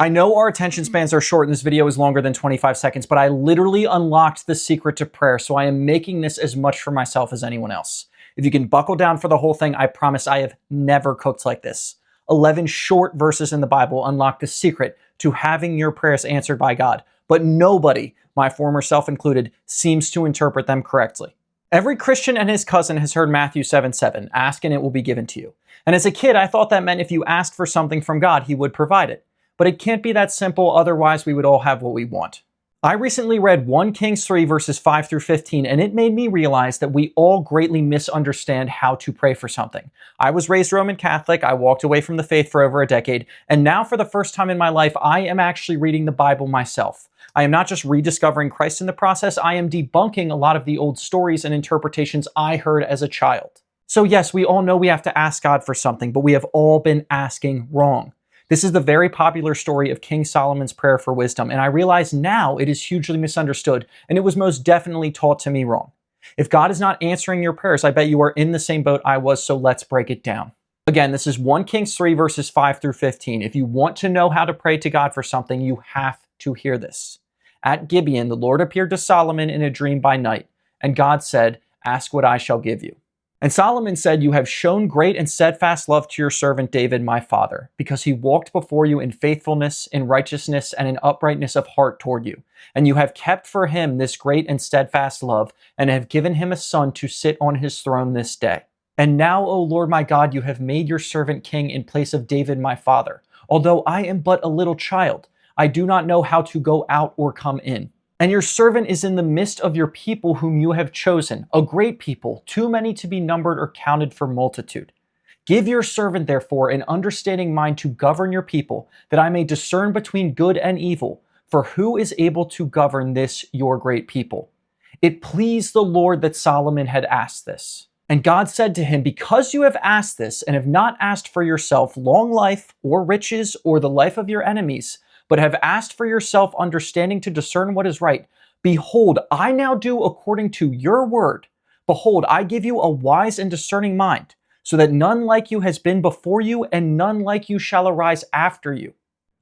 I know our attention spans are short and this video is longer than 25 seconds, but I literally unlocked the secret to prayer, so I am making this as much for myself as anyone else. If you can buckle down for the whole thing, I promise I have never cooked like this. 11 short verses in the Bible unlock the secret to having your prayers answered by God, but nobody, my former self included, seems to interpret them correctly. Every Christian and his cousin has heard Matthew 7:7, ask and it will be given to you. And as a kid, I thought that meant if you asked for something from God, he would provide it. But it can't be that simple, otherwise we would all have what we want. I recently read 1 Kings 3 verses 5 through 15, and it made me realize that we all greatly misunderstand how to pray for something. I was raised Roman Catholic, I walked away from the faith for over a decade, and now for the first time in my life, I am actually reading the Bible myself. I am not just rediscovering Christ in the process, I am debunking a lot of the old stories and interpretations I heard as a child. So yes, we all know we have to ask God for something, but we have all been asking wrong. This is the very popular story of King Solomon's prayer for wisdom, and I realize now it is hugely misunderstood, and it was most definitely taught to me wrong. If God is not answering your prayers, I bet you are in the same boat I was, so let's break it down. Again, this is 1 Kings 3 verses 5 through 15. If you want to know how to pray to God for something, you have to hear this. At Gibeon, the Lord appeared to Solomon in a dream by night, and God said, "Ask what I shall give you." And Solomon said, "You have shown great and steadfast love to your servant David, my father, because he walked before you in faithfulness, in righteousness, and in uprightness of heart toward you. And you have kept for him this great and steadfast love, and have given him a son to sit on his throne this day. And now, O Lord my God, you have made your servant king in place of David, my father. Although I am but a little child, I do not know how to go out or come in. And your servant is in the midst of your people whom you have chosen, a great people, too many to be numbered or counted for multitude. Give your servant, therefore, an understanding mind to govern your people, that I may discern between good and evil. For who is able to govern this, your great people?" It pleased the Lord that Solomon had asked this. And God said to him, "Because you have asked this, and have not asked for yourself long life, or riches, or the life of your enemies, but have asked for yourself understanding to discern what is right, behold, I now do according to your word. Behold, I give you a wise and discerning mind, so that none like you has been before you, and none like you shall arise after you.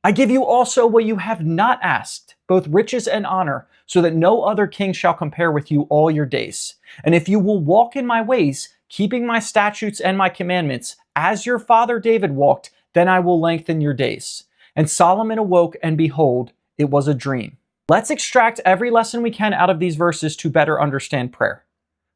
I give you also what you have not asked, both riches and honor, so that no other king shall compare with you all your days. And if you will walk in my ways, keeping my statutes and my commandments, as your father David walked, then I will lengthen your days." And Solomon awoke, and behold, it was a dream. Let's extract every lesson we can out of these verses to better understand prayer.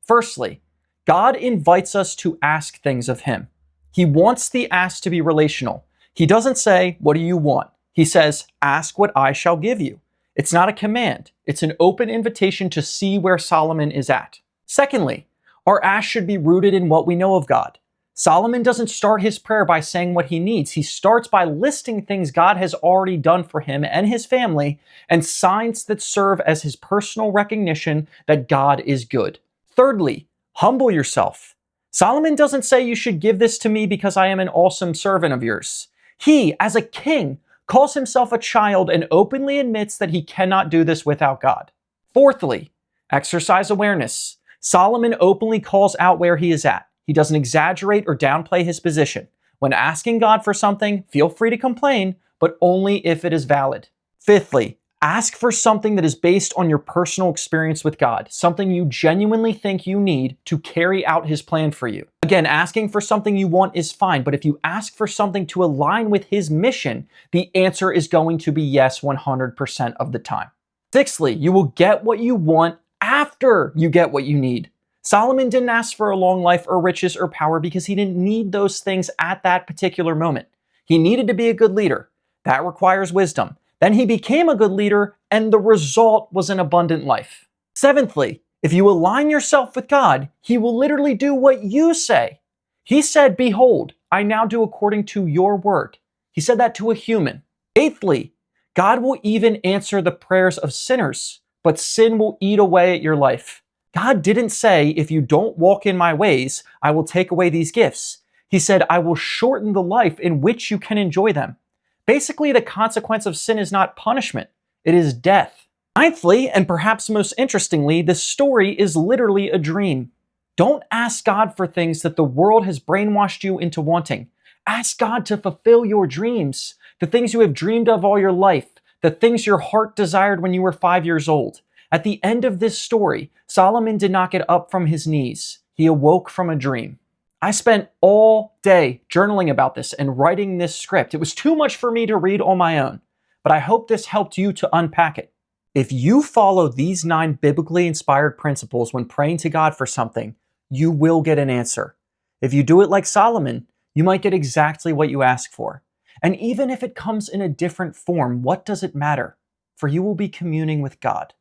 Firstly, God invites us to ask things of him. He wants the ask to be relational. He doesn't say, "What do you want?" He says, "Ask what I shall give you." It's not a command. It's an open invitation to see where Solomon is at. Secondly, our ask should be rooted in what we know of God. Solomon doesn't start his prayer by saying what he needs. He starts by listing things God has already done for him and his family, and signs that serve as his personal recognition that God is good. Thirdly, humble yourself. Solomon doesn't say you should give this to me because I am an awesome servant of yours. He, as a king, calls himself a child and openly admits that he cannot do this without God. Fourthly, exercise awareness. Solomon openly calls out where he is at. He doesn't exaggerate or downplay his position. When asking God for something, feel free to complain, but only if it is valid. Fifthly, ask for something that is based on your personal experience with God, something you genuinely think you need to carry out his plan for you. Again, asking for something you want is fine, but if you ask for something to align with his mission, the answer is going to be yes 100% of the time. Sixthly, you will get what you want after you get what you need. Solomon didn't ask for a long life or riches or power because he didn't need those things at that particular moment. He needed to be a good leader. That requires wisdom. Then he became a good leader, and the result was an abundant life. Seventhly, if you align yourself with God, he will literally do what you say. He said, "Behold, I now do according to your word." He said that to a human. Eighthly, God will even answer the prayers of sinners, but sin will eat away at your life. God didn't say, "If you don't walk in my ways, I will take away these gifts." He said, "I will shorten the life in which you can enjoy them." Basically, the consequence of sin is not punishment, it is death. Ninthly, and perhaps most interestingly, this story is literally a dream. Don't ask God for things that the world has brainwashed you into wanting. Ask God to fulfill your dreams. the things you have dreamed of all your life, the things your heart desired when you were 5 years old. At the end of this story, Solomon did not get up from his knees. He awoke from a dream. I spent all day journaling about this and writing this script. It was too much for me to read on my own, but I hope this helped you to unpack it. If you follow these 9 biblically inspired principles when praying to God for something, you will get an answer. If you do it like Solomon, you might get exactly what you ask for. And even if it comes in a different form, what does it matter? For you will be communing with God.